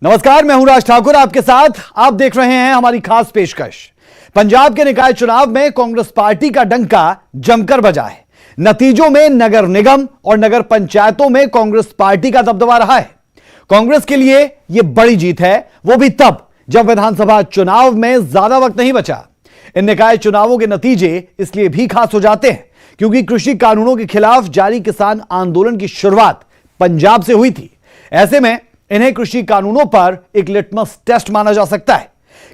नमस्कार, मैं हूं राज ठाकुर आपके साथ। आप देख रहे हैं हमारी खास पेशकश। पंजाब के निकाय चुनाव में कांग्रेस पार्टी का डंका जमकर बजा है। नतीजों में नगर निगम और नगर पंचायतों में कांग्रेस पार्टी का दबदबा रहा है। कांग्रेस के लिए यह बड़ी जीत है, वो भी तब जब विधानसभा चुनाव में ज्यादा वक्त नहीं बचा। इन निकाय चुनावों के नतीजे इसलिए भी खास हो जाते हैं क्योंकि कृषि कानूनों के खिलाफ जारी किसान आंदोलन की शुरुआत पंजाब से हुई थी। ऐसे में इन्हें कृषि कानूनों पर एक लिटमस टेस्ट माना जा सकता है।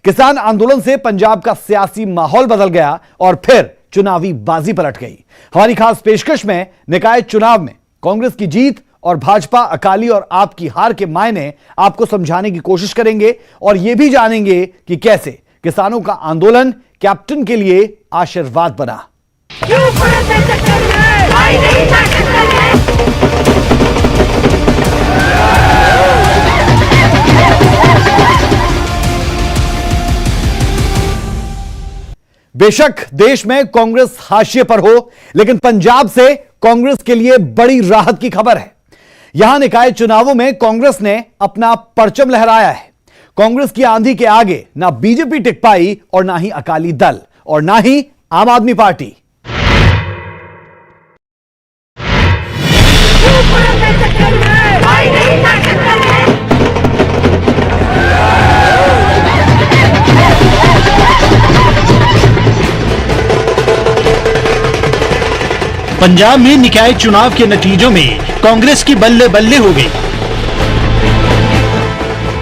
किसान आंदोलन से पंजाब का सियासी माहौल बदल गया और फिर चुनावी बाजी पलट गई। हमारी खास पेशकश में निकाय चुनाव में कांग्रेस की जीत और भाजपा, अकाली और आप की हार के मायने आपको समझाने की कोशिश करेंगे और यह भी जानेंगे कि कैसे किसानों का आंदोलन कैप्टन के लिए आशीर्वाद बना। बेशक देश में कांग्रेस हाशिए पर हो, लेकिन पंजाब से कांग्रेस के लिए बड़ी राहत की खबर है। यहां निकाय चुनावों में कांग्रेस ने अपना परचम लहराया है। कांग्रेस की आंधी के आगे ना बीजेपी टिक पाई और ना ही अकाली दल और ना ही आम आदमी पार्टी। पंजाब में निकाय चुनाव के नतीजों में कांग्रेस की बल्ले बल्ले हो गई।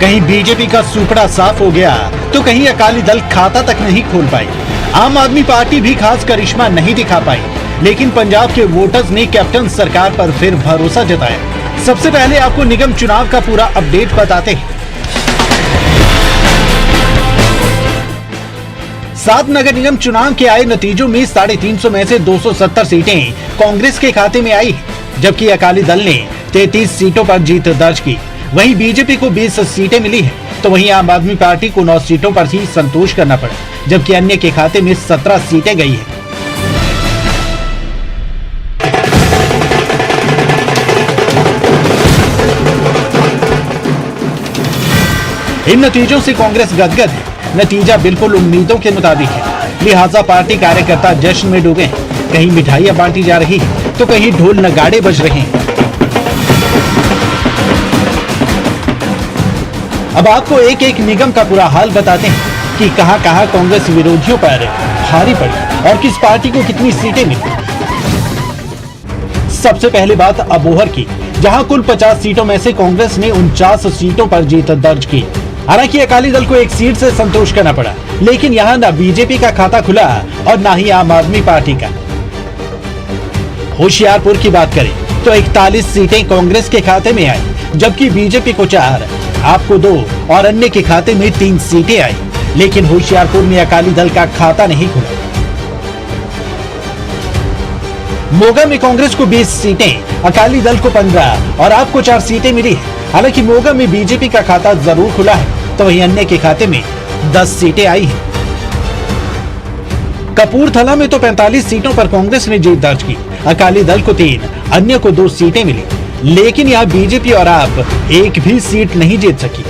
कहीं बीजेपी का सुपड़ा साफ हो गया तो कहीं अकाली दल खाता तक नहीं खोल पाई। आम आदमी पार्टी भी खास करिश्मा नहीं दिखा पाई, लेकिन पंजाब के वोटर्स ने कैप्टन सरकार पर फिर भरोसा जताया। सबसे पहले आपको निगम चुनाव का पूरा अपडेट बताते हैं। 7 नगर निगम चुनाव के आए नतीजों में 350 में से 270 सीटें कांग्रेस के खाते में आई, जबकि अकाली दल ने 33 सीटों पर जीत दर्ज की। वहीं बीजेपी को 20 सीटें मिली है, तो वहीं आम आदमी पार्टी को 9 सीटों पर ही संतोष करना पड़ा, जबकि अन्य के खाते में 17 सीटें गई है। इन नतीजों से कांग्रेस गदगद है। नतीजा बिल्कुल उम्मीदों के मुताबिक है, लिहाजा पार्टी कार्यकर्ता जश्न में डूबे हैं। कहीं मिठाइयां बांटी जा रही है तो कहीं ढोल नगाड़े बज रहे हैं। अब आपको एक एक निगम का पूरा हाल बताते हैं कि कहां-कहां कांग्रेस विरोधियों पर भारी पड़ी और किस पार्टी को कितनी सीटें मिली। सबसे पहले बात अबोहर की, जहां कुल 50 सीटों में से कांग्रेस ने 49 सीटों पर जीत दर्ज की। हालांकि अकाली दल को एक सीट से संतोष करना पड़ा, लेकिन यहां ना बीजेपी का खाता खुला और ना ही आम आदमी पार्टी का। होशियारपुर की बात करें तो 41 सीटें कांग्रेस के खाते में आई, जबकि बीजेपी को 4, आपको 2 और अन्य के खाते में 3 सीटें आई। लेकिन होशियारपुर में अकाली दल का खाता नहीं खुला। मोगा में कांग्रेस को 20 सीटें, अकाली दल को 15 और आपको 4 सीटें मिली है। हालांकि मोगा में बीजेपी का खाता जरूर खुला है, तो वहीं अन्य के खाते में 10 सीटें आई हैं। कपूरथला में तो 45 सीटों पर कांग्रेस ने जीत दर्ज की, अकाली दल को 3, अन्य को 2 सीटें मिली। लेकिन यहाँ बीजेपी और आप एक भी सीट नहीं जीत सकी।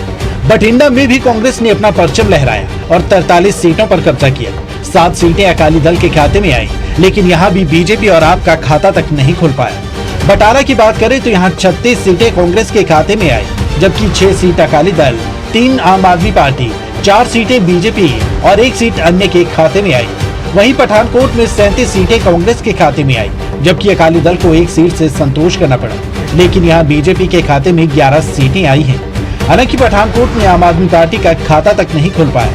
बठिंडा में भी कांग्रेस ने अपना परचम लहराया और 43 सीटों पर कब्जा किया। 7 सीटें अकाली दल के खाते में आई, लेकिन यहाँ भी बीजेपी और आप का खाता तक नहीं खुल पाया। बटाला की बात करें तो यहाँ 36 सीटें कांग्रेस के खाते में आई, जबकि 6 सीट अकाली दल, 3 आम आदमी पार्टी, 4 सीटें बीजेपी और 1 सीट अन्य के खाते में आई। वहीं पठानकोट में 37 सीटें कांग्रेस के खाते में आई, जबकि अकाली दल को 1 सीट से संतोष करना पड़ा। लेकिन यहाँ बीजेपी के खाते में 11 सीटें आई हैं। हालांकि पठानकोट में आम आदमी पार्टी का खाता तक नहीं खुल पाया।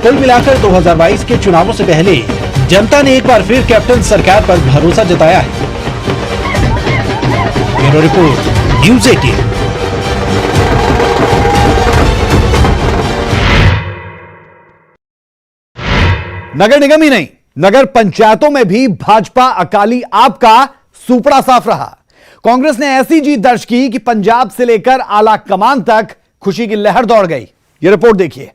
कुल मिलाकर 2022 के चुनावों से पहले जनता ने एक बार फिर कैप्टन सरकार पर भरोसा जताया है। Bureau report, news 18। नगर निगम ही नहीं, नगर पंचायतों में भी भाजपा, अकाली, आप का सुपड़ा साफ रहा। कांग्रेस ने ऐसी जीत दर्ज की कि पंजाब से लेकर आला कमान तक खुशी की लहर दौड़ गई। यह रिपोर्ट देखिए।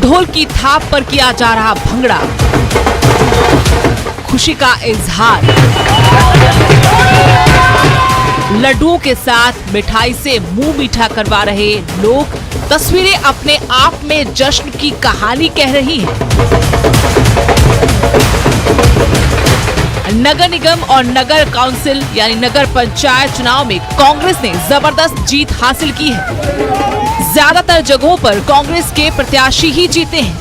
ढोल की थाप पर किया जा रहा भंगड़ा, खुशी का इजहार, लड्डुओं के साथ मिठाई से मुंह मीठा करवा रहे लोग, तस्वीरें अपने आप में जश्न की कहानी कह रही हैं। नगर निगम और नगर काउंसिल यानी नगर पंचायत चुनाव में कांग्रेस ने जबरदस्त जीत हासिल की है। ज्यादातर जगहों पर कांग्रेस के प्रत्याशी ही जीते हैं।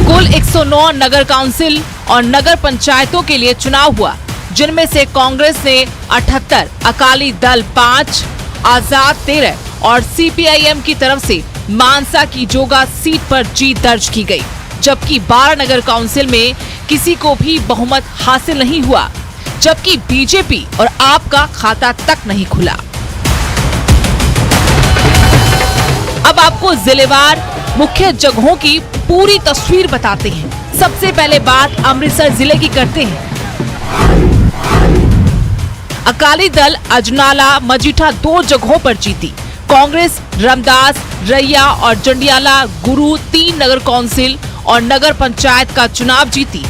कुल 109 नगर काउंसिल और नगर पंचायतों के लिए चुनाव हुआ, जिनमें से कांग्रेस ने 78, अकाली दल 5, आजाद 13 और सीपीआईएम की तरफ से मानसा की जोगा सीट पर जीत दर्ज की गई, जबकि 12 नगर काउंसिल में किसी को भी बहुमत हासिल नहीं हुआ, जबकि बीजेपी और आप का खाता तक नहीं खुला। अब आपको जिलेवार मुख्य जगहों की पूरी तस्वीर बताते हैं। सबसे पहले बात अमृतसर जिले की करते हैं। अकाली दल अजनाला मजीठा 2 जगहों पर जीती। कांग्रेस रमदास, रैया और जंडियाला गुरु 3 नगर काउंसिल और नगर पंचायत का चुनाव जीती।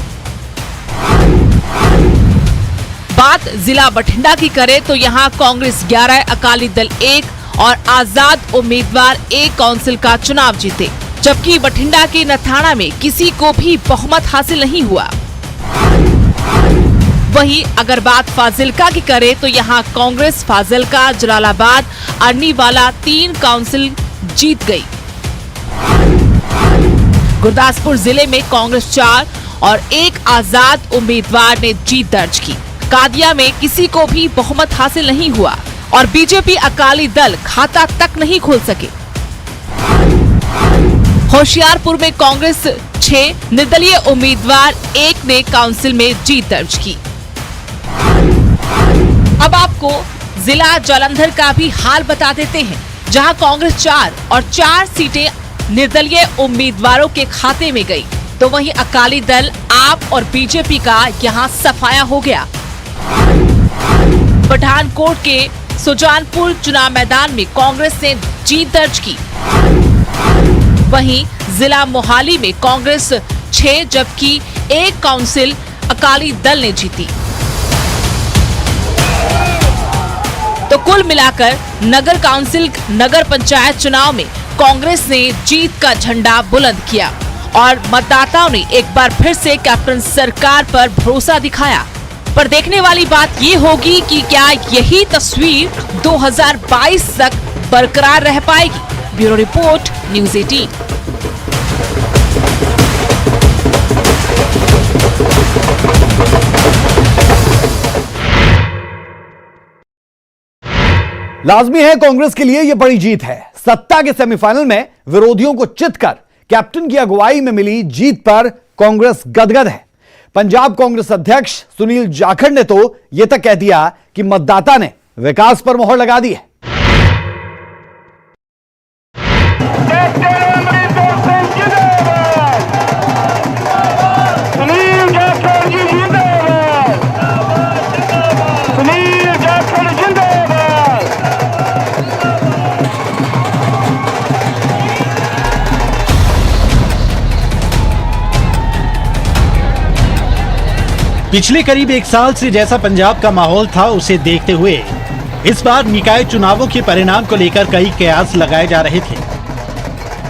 बात जिला बठिंडा की करें तो यहां कांग्रेस 11, अकाली दल 1 और आजाद उम्मीदवार 1 काउंसिल का चुनाव जीते, जबकि बठिंडा के नथाना में किसी को भी बहुमत हासिल नहीं हुआ। वहीं अगर बात फाजिल्का की करें तो यहां कांग्रेस फाजिल्का, जलालाबाद, अरनीवाला 3 काउंसिल जीत गई। गुरदासपुर जिले में कांग्रेस 4 और 1 आजाद उम्मीदवार ने जीत दर्ज की। कादिया में किसी को भी बहुमत हासिल नहीं हुआ और बीजेपी अकाली दल खाता तक नहीं खोल सके। होशियारपुर में कांग्रेस 6, निर्दलीय उम्मीदवार 1 ने काउंसिल में जीत दर्ज की। अब आपको जिला जालंधर का भी हाल बता देते हैं, जहां कांग्रेस 4 और 4 सीटें निर्दलीय उम्मीदवारों के खाते में गई, तो वहीं अकाली दल, आप और बीजेपी का यहां सफाया हो गया। पठानकोट के सुजानपुर चुनाव मैदान में कांग्रेस ने जीत दर्ज की। वहीं जिला मोहाली में कांग्रेस 6 जबकि 1 काउंसिल अकाली दल ने जीती। तो कुल मिलाकर नगर काउंसिल, नगर पंचायत चुनाव में कांग्रेस ने जीत का झंडा बुलंद किया और मतदाताओं ने एक बार फिर से कैप्टन सरकार पर भरोसा दिखाया। पर देखने वाली बात ये होगी कि क्या यही तस्वीर 2022 तक बरकरार रह पाएगी। Bureau report, news 18। लाजमी है कांग्रेस के लिए यह बड़ी जीत है। सत्ता के सेमीफाइनल में विरोधियों को चित कर कैप्टन की अगुवाई में मिली जीत पर कांग्रेस गदगद है। पंजाब कांग्रेस अध्यक्ष सुनील जाखड़ ने तो यह तक कह दिया कि मतदाता ने विकास पर मोहर लगा दी है। पिछले करीब 1 साल से जैसा पंजाब का माहौल था, उसे देखते हुए इस बार निकाय चुनावों के परिणाम को लेकर कई कयास लगाए जा रहे थे।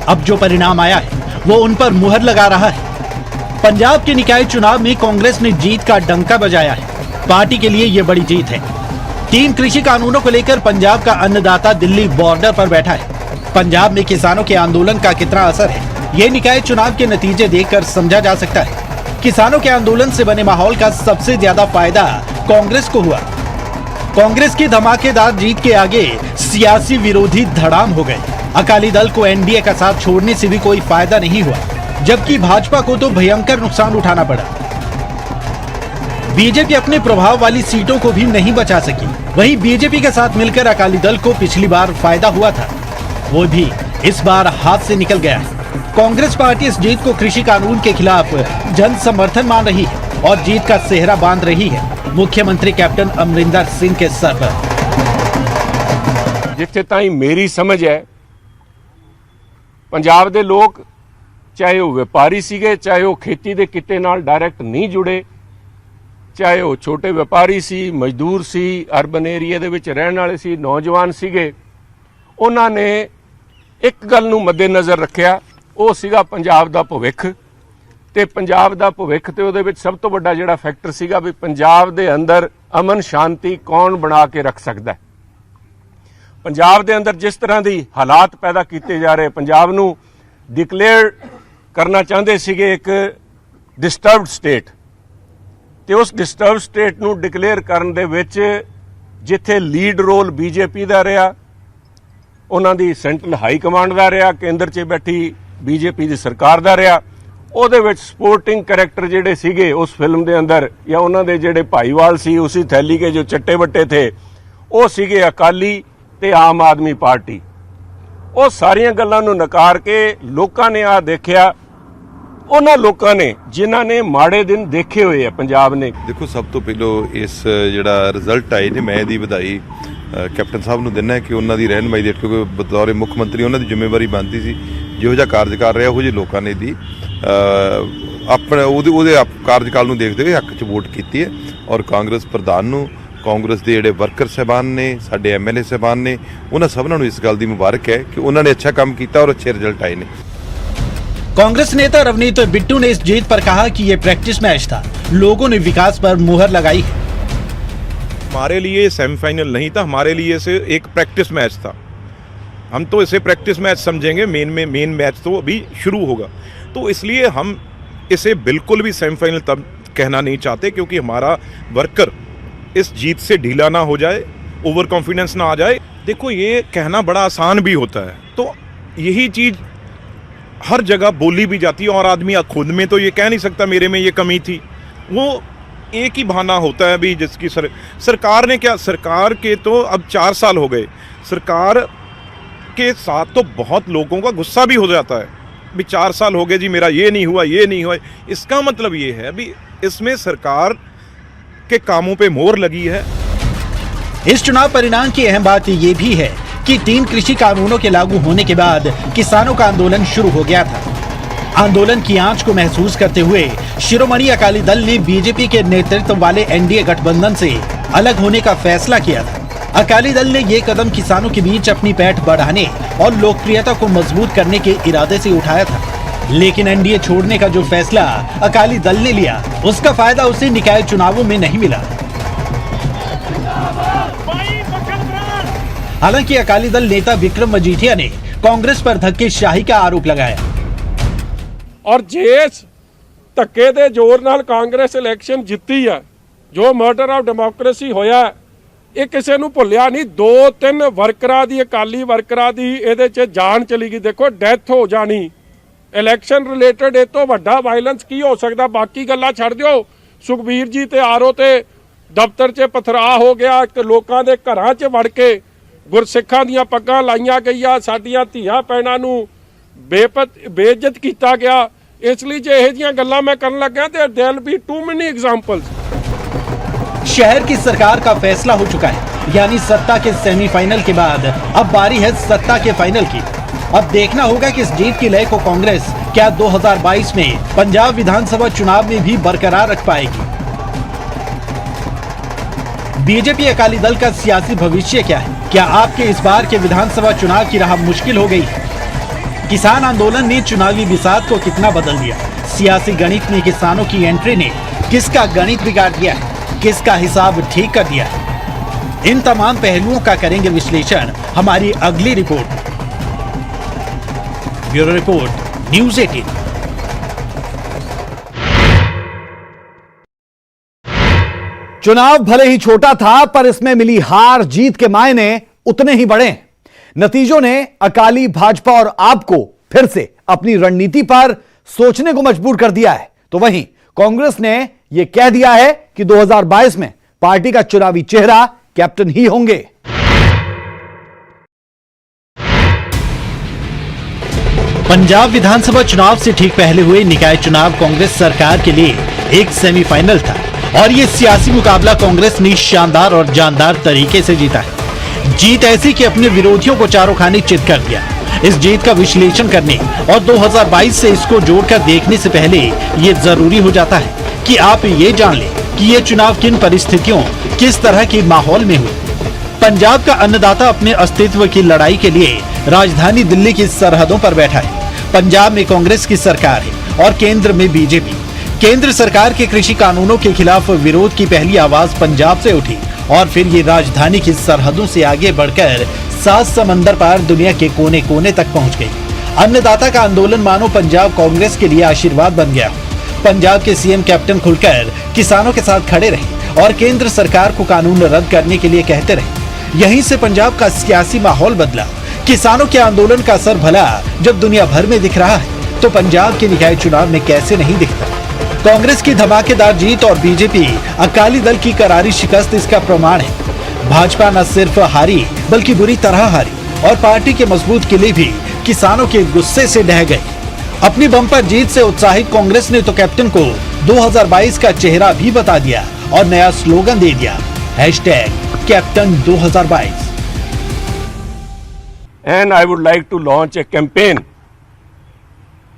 अब जो परिणाम आया है वो उन पर मुहर लगा रहा है। पंजाब के निकाय चुनाव में कांग्रेस ने जीत का डंका बजाया है। पार्टी के लिए ये बड़ी जीत है। 3 कृषि कानूनों को लेकर पंजाब का अन्नदाता दिल्ली बॉर्डर पर बैठा है। पंजाब में किसानों के आंदोलन का कितना असर है, ये निकाय चुनाव के नतीजे देखकर समझा जा सकता है। किसानों के आंदोलन से बने माहौल का सबसे ज्यादा फायदा कांग्रेस को हुआ। कांग्रेस की धमाकेदार जीत के आगे सियासी विरोधी धड़ाम हो गए। अकाली दल को एनडीए का साथ छोड़ने से भी कोई फायदा नहीं हुआ, जबकि भाजपा को तो भयंकर नुकसान उठाना पड़ा। बीजेपी अपने प्रभाव वाली सीटों को भी नहीं बचा सकी। वहीं बीजेपी के साथ मिलकर अकाली दल को पिछली बार फायदा हुआ था, वो भी इस बार हाथ से निकल गया है। कांग्रेस पार्टी इस जीत को कृषि कानून के खिलाफ जन समर्थन मान रही है और जीत का सेहरा बांध रही है मुख्यमंत्री कैप्टन अमरिंदर सिंह के सर पर। जिथे ताईं मेरी समझ है पंजाब दे लोग चाहे वो व्यापारी सीगे, चाहे वो खेती दे किते नाल डायरैक्ट नहीं जुड़े, चाहे वो छोटे व्यापारी सी, मजदूर सी, अर्बन एरिया दे विच रहण वाले सी, नौजवान सीगे, उन्हां ने एक गल नूं मद्देनज़र रखिया, वो सीगा पंजाब दा भविख। ते पंजाब दा भविख ते उहदे विच सब तो वड्डा जिहड़ा फैक्टर सीगा भी पंजाब दे अंदर अमन शांति कौन बना के रख सकदा है। पंजाब दे अंदर जिस तरह दी हालात पैदा कीते जा रहे, पंजाब नूं डिक्लेयर करना चाहते सीगे एक डिस्टर्ब्ड स्टेट, ते उस डिस्टर्ब स्टेट नूं डिक्लेयर करन दे विच जिथे लीड रोल बीजेपी दा रहा, उन्हां दी सेंट्रल हाई कमांड दा रहा, केंद्र 'च बैठी बीजेपी दी सरकार दा रहा, ਉਹਦੇ ਵਿੱਚ ਸਪੋਰਟਿੰਗ ਕਰੈਕਟਰ ਜਿਹੜੇ ਸੀਗੇ उस फिल्म ਦੇ ਅੰਦਰ ਜਾਂ ਉਹਨਾਂ ਦੇ ਜਿਹੜੇ ਭਾਈਵਾਲ ਸੀ ਉਸੇ ਥੈਲੀ ਕੇ ਜੋ ਚੱਟੇ ਵੱਟੇ थे ਉਹ ਸੀਗੇ ਅਕਾਲੀ ਤੇ ਆਮ ਆਦਮੀ ਪਾਰਟੀ। ਉਹ ਸਾਰੀਆਂ ਗੱਲਾਂ ਨੂੰ ਨਕਾਰ ਕੇ ਲੋਕਾਂ ਨੇ ਆ ਦੇਖਿਆ, ਉਹਨਾਂ ਲੋਕਾਂ ਨੇ ਜਿਨ੍ਹਾਂ ਨੇ ਮਾੜੇ ਦਿਨ ਦੇਖੇ ਹੋਏ ਆ ਪੰਜਾਬ ਨੇ। ਦੇਖੋ ਸਭ ਤੋਂ ਪਹਿਲਾਂ ਇਸ ਜਿਹੜਾ ਰਿਜ਼ਲਟ ਆਏ ਨੇ ਮੈਂ ਇਹਦੀ ਵਧਾਈ ਕੈਪਟਨ ਸਾਹਿਬ ਨੂੰ ਦਿੰਦਾ ਕਿ ਉਹਨਾਂ ਦੀ ਰਹਿਨਮਾਈ ਦੇ ਕਿਉਂਕਿ ਬਤੌਰ ਮੁੱਖ ਮੰਤਰੀ ਉਹਨਾਂ ਦੀ ਜ਼ਿੰਮੇਵਾਰੀ ਬਣਦੀ ਸੀ, ਜਿਹੋ ਜਿਹਾ ਕਾਰਜ ਕਰ ਰਿਹਾ ਉਹੋ ਜਿਹੇ ਲੋਕਾਂ ਨੇ ਦੀ ਆਪਣੇ ਉਹਦੇ ਕਾਰਜਕਾਲ ਨੂੰ ਦੇਖਦੇ ਹੋਏ ਹੱਕ 'ਚ ਵੋਟ ਕੀਤੀ ਹੈ। ਔਰ ਕਾਂਗਰਸ ਪ੍ਰਧਾਨ ਨੂੰ, ਕਾਂਗਰਸ ਦੇ ਜਿਹੜੇ ਵਰਕਰ ਸਾਹਿਬਾਨ ਨੇ, ਸਾਡੇ ਐਮਐਲਏ ਸਾਹਿਬਾਨ ਨੇ, ਉਹਨਾਂ ਸਭਨਾਂ ਨੂੰ ਇਸ ਗੱਲ ਦੀ ਮੁਬਾਰਕ ਹੈ ਕਿ ਉਹਨਾਂ ਨੇ ਅੱਛਾ ਕੰਮ ਕੀਤਾ और अच्छे रिजल्ट आए ने। कांग्रेस नेता रवनीत बिट्टू ने इस जीत पर कहा कि ये प्रैक्टिस मैच था, लोगों ने विकास पर मुहर लगाई है। हमारे लिए सेमीफाइनल नहीं था, हमारे लिए इसे एक प्रैक्टिस मैच था। हम तो इसे प्रैक्टिस मैच समझेंगे, मेन मैच तो अभी शुरू होगा, तो इसलिए हम इसे बिल्कुल भी सेमीफाइनल तब कहना नहीं चाहते क्योंकि हमारा वर्कर इस जीत से ढीला ना हो जाए, ओवर कॉन्फिडेंस ना आ जाए। देखो ये कहना बड़ा आसान भी होता है, तो यही चीज़ हर जगह बोली भी जाती है और आदमी खुद में तो ये कह नहीं सकता मेरे में ये कमी थी। वो एक ही बहाना होता है भी जिसकी सरकार ने क्या, सरकार के तो अब 4 साल हो गए, सरकार के साथ तो बहुत लोगों का गुस्सा भी हो जाता है भी 4 साल हो गए जी, मेरा ये नहीं हुआ, ये नहीं हुआ। इसका मतलब ये है भी इसमें सरकार के कामों पे मोहर लगी है। इस चुनाव परिणाम की अहम बात ये भी है कि 3 कृषि कानूनों के लागू होने के बाद किसानों का आंदोलन शुरू हो गया था। आंदोलन की आंच को महसूस करते हुए शिरोमणि अकाली दल ने बीजेपी के नेतृत्व वाले एनडीए गठबंधन से अलग होने का फैसला किया था। अकाली दल ने ये कदम किसानों के बीच अपनी पैठ बढ़ाने और लोकप्रियता को मजबूत करने के इरादे से उठाया था, लेकिन एनडीए छोड़ने का जो फैसला अकाली दल ने लिया उसका फायदा उसे निकाय चुनावों में नहीं मिला। हालांकि अकाली दल नेता विक्रम मजीठिया ने कांग्रेस पर धक्केशाही का आरोप लगाया और जिस धक्के दे जोर नाल कांग्रेस इलेक्शन जित्ती है, जो मर्डर ऑफ डेमोक्रेसी होया ਇਹ ਕਿਸੇ ਨੂੰ ਭੁੱਲਿਆ ਨਹੀਂ। 2-3 ਵਰਕਰਾਂ ਦੀ, ਅਕਾਲੀ ਵਰਕਰਾਂ ਦੀ ਇਹਦੇ 'ਚ ਜਾਨ ਚਲੀ ਗਈ। ਦੇਖੋ ਡੈਥ ਹੋ ਜਾਣੀ, ਇਲੈਕਸ਼ਨ ਰਿਲੇਟਡ ਇਹ ਤੋਂ ਵੱਡਾ ਵਾਇਲੈਂਸ ਕੀ ਹੋ ਸਕਦਾ। ਬਾਕੀ ਗੱਲਾਂ ਛੱਡ ਦਿਓ, ਸੁਖਬੀਰ ਜੀ ਤੇ ਆਰਓ ਤੇ ਦਫ਼ਤਰ 'ਚ ਪਥਰਾਅ ਹੋ ਗਿਆ, ਲੋਕਾਂ ਦੇ ਘਰਾਂ 'ਚ ਵੜ ਕੇ ਗੁਰਸਿੱਖਾਂ ਦੀਆਂ ਪੱਗਾਂ ਲਾਈਆਂ ਗਈਆਂ, ਸਾਡੀਆਂ ਧੀਆਂ ਭੈਣਾਂ ਨੂੰ ਬੇਇੱਜ਼ਤ ਕੀਤਾ ਗਿਆ। ਇਸ ਲਈ ਜੇ ਇਹੋ ਜਿਹੀਆਂ ਗੱਲਾਂ ਮੈਂ ਕਰਨ ਲੱਗਾ ਤੇ there will be too many examples. शहर की सरकार का फैसला हो चुका है, यानी सत्ता के सेमीफाइनल के बाद अब बारी है सत्ता के फाइनल की। अब देखना होगा कि इस जीत की लय को कांग्रेस क्या 2022 में पंजाब विधानसभा चुनाव में भी बरकरार रख पाएगी। बीजेपी अकाली दल का सियासी भविष्य क्या है? क्या आपके इस बार के विधानसभा चुनाव की राह मुश्किल हो गई? किसान आंदोलन ने चुनावी बिसात को कितना बदल दिया? सियासी गणित में किसानों की एंट्री ने किसका गणित बिगाड़ दिया है, किसका हिसाब ठीक कर दिया है? इन तमाम पहलुओं का करेंगे विश्लेषण हमारी अगली रिपोर्ट। Bureau report, news 18। चुनाव भले ही छोटा था पर इसमें मिली हार जीत के मायने उतने ही बड़े हैं। नतीजों ने अकाली, भाजपा और आप को फिर से अपनी रणनीति पर सोचने को मजबूर कर दिया है, तो वहीं कांग्रेस ने यह कह दिया है कि 2022 में पार्टी का चुनावी चेहरा कैप्टन ही होंगे। पंजाब विधानसभा चुनाव से ठीक पहले हुए निकाय चुनाव कांग्रेस सरकार के लिए एक सेमीफाइनल था और ये सियासी मुकाबला कांग्रेस ने शानदार और जानदार तरीके से जीता है। जीत ऐसी कि अपने विरोधियों को चारों खाने चित कर दिया। इस जीत का विश्लेषण करने और 2022 से इसको जोड़कर देखने से पहले ये जरूरी हो जाता है कि आप ये जान लें कि ये चुनाव किन परिस्थितियों, किस तरह के माहौल में हुए। पंजाब का अन्नदाता अपने अस्तित्व की लड़ाई के लिए राजधानी दिल्ली की सरहदों पर बैठा है। पंजाब में कांग्रेस की सरकार है और केंद्र में बीजेपी। केंद्र सरकार के कृषि कानूनों के खिलाफ विरोध की पहली आवाज पंजाब से उठी और फिर ये राजधानी की सरहदों से आगे बढ़कर 7 समंदर पार दुनिया के कोने कोने तक पहुंच गई। अन्नदाता का आंदोलन मानो पंजाब कांग्रेस के लिए आशीर्वाद बन गया। पंजाब के सीएम कैप्टन खुलकर किसानों के साथ खड़े रहे और केंद्र सरकार को कानून रद्द करने के लिए कहते रहे। यहीं से पंजाब का सियासी माहौल बदला। किसानों के आंदोलन का असर भला जब दुनिया भर में दिख रहा है तो पंजाब के निकाय चुनाव में कैसे नहीं दिखता। कांग्रेस की धमाकेदार जीत और बीजेपी अकाली दल की करारी शिकस्त इसका प्रमाण है। भाजपा न सिर्फ हारी बल्कि बुरी तरह हारी और पार्टी के मजबूत किले भी किसानों के गुस्से से ढह गए। अपनी बम्पर जीत से उत्साहित कांग्रेस ने तो कैप्टन को 2022 का चेहरा भी बता दिया और नया स्लोगन दे दिया, #captain 2022। And I would like to launch a campaign,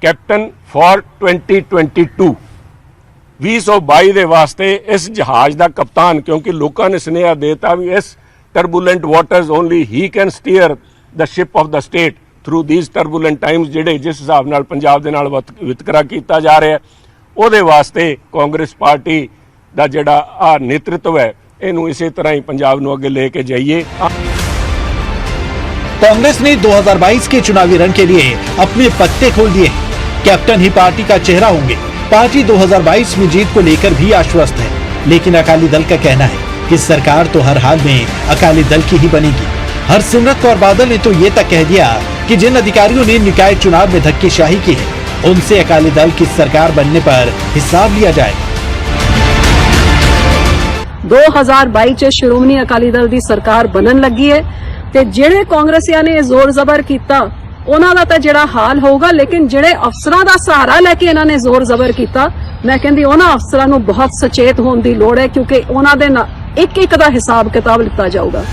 Captain for 2022। 2022 ਦੇ ਵਾਸਤੇ ਇਸ ਜਹਾਜ਼ ਦਾ ਕਪਤਾਨ, ਕਿਉਂਕਿ ਲੋਕਾਂ ਨੇ ਸੁਨੇਹਾ ਦੇਤਾ ਵੀ ਇਸ ਟਰਬੂਲੈਂਟ ਵਾਟਰਸ ਓਨਲੀ ਹੀ can steer the ship of the state through these turbulent times, ਜਿਹੜੇ ਜਿਸ ਹਿਸਾਬ ਨਾਲ ਪੰਜਾਬ ਦੇ ਨਾਲ ਵਿਤਕਰਾ ਕੀਤਾ ਜਾ ਰਿਹਾ ਉਹਦੇ ਵਾਸਤੇ ਕਾਂਗਰਸ ਪਾਰਟੀ ਦਾ ਜਿਹੜਾ ਆ ਨੇਤਰਤਵ ਹੈ ਇਹਨੂੰ ਇਸੇ ਤਰ੍ਹਾਂ ਹੀ ਪੰਜਾਬ ਨੂੰ ਅੱਗੇ ਲੈ ਕੇ ਜਾਈਏ। कांग्रेस ने 2022 के चुनावी रण के लिए अपने पत्ते खोल दिए। कैप्टन ही पार्टी का चेहरा होंगे। पार्टी 2022 में जीत को लेकर भी आश्वस्त है, लेकिन अकाली दल का कहना है कि सरकार तो हर हाल में अकाली दल की ही बनेगी। हरसिमरत कौर बादल ने तो ये तक कह दिया कि जिन अधिकारियों ने निकाय चुनाव में धक्केशाही की है उनसे अकाली दल की सरकार बनने पर हिसाब लिया जाएगा। 2022 ਚ ਸ਼੍ਰੋਮਣੀ ਅਕਾਲੀ ਦਲ ਦੀ ਸਰਕਾਰ ਬਣਨ ਲੱਗੀ ਹੈ ਤੇ ਜਿਹੜੇ ਕਾਂਗਰਸੀਆਂ ਨੇ ਜ਼ੋਰ ਜ਼ਬਰ ਕੀਤਾ ਉਹਨਾਂ ਦਾ ਤਾਂ ਜਿਹੜਾ ਹਾਲ ਹੋਊਗਾ, ਲੇਕਿਨ ਜਿਹੜੇ ਅਫਸਰਾਂ ਦਾ ਸਹਾਰਾ ਲੈ ਕੇ ਇਹਨਾਂ ਨੇ ਜ਼ੋਰ ਜ਼ਬਰ ਕੀਤਾ, ਮੈਂ ਕਹਿੰਦੀ ਉਹਨਾਂ ਅਫਸਰਾਂ ਨੂੰ ਬਹੁਤ ਸਚੇਤ ਹੋਣ ਦੀ ਲੋੜ ਹੈ, ਕਿਉਂਕਿ ਉਹਨਾਂ ਦੇ ਇੱਕ ਇੱਕ ਦਾ ਹਿਸਾਬ ਕਿਤਾਬ ਲਿੱਤਾ ਜਾਊਗਾ।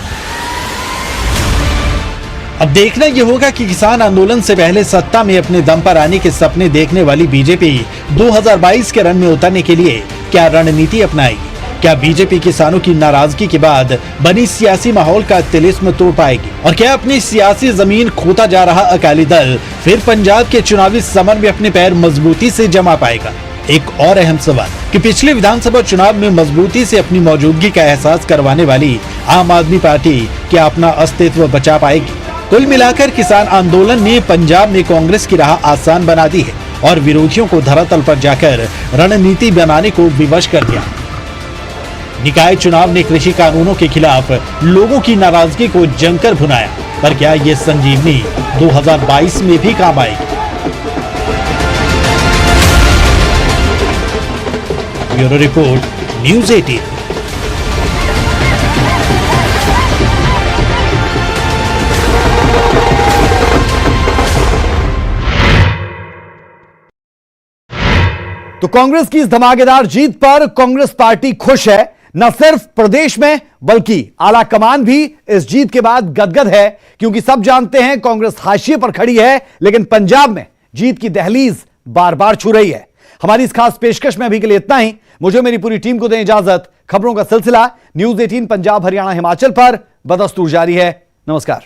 अब देखना यह होगा कि किसान आंदोलन से पहले सत्ता में अपने दम पर आने के सपने देखने वाली बीजेपी 2022 के रण में उतरने के लिए क्या रणनीति अपनाएगी। क्या बीजेपी किसानों की नाराजगी के बाद बनी सियासी माहौल का तिलिस्म तोड़ पाएगी और क्या अपनी सियासी जमीन खोता जा रहा अकाली दल फिर पंजाब के चुनावी समर में अपने पैर मजबूती से जमा पाएगा। एक और अहम सवाल कि पिछले विधानसभा चुनाव में मजबूती से अपनी मौजूदगी का एहसास करवाने वाली आम आदमी पार्टी क्या अपना अस्तित्व बचा पाएगी। कुल मिलाकर किसान आंदोलन ने पंजाब में कांग्रेस की राह आसान बना दी है और विरोधियों को धरातल पर जाकर रणनीति बनाने को विवश कर दिया। निकाय चुनाव ने कृषि कानूनों के खिलाफ लोगों की नाराजगी को जमकर भुनाया, पर क्या ये संजीवनी 2022 में भी काम आएगी। Bureau report, news 18। तो कांग्रेस की इस धमाकेदार जीत पर कांग्रेस पार्टी खुश है। न सिर्फ प्रदेश में बल्कि आला कमान भी इस जीत के बाद गदगद है, क्योंकि सब जानते हैं कांग्रेस हाशिए पर खड़ी है, लेकिन पंजाब में जीत की दहलीज बार बार छू रही है। हमारी इस खास पेशकश में अभी के लिए इतना ही। मुझे मेरी पूरी टीम को दें इजाजत। खबरों का सिलसिला न्यूज़ 18 पंजाब हरियाणा हिमाचल पर बदस्तूर जारी है। नमस्कार।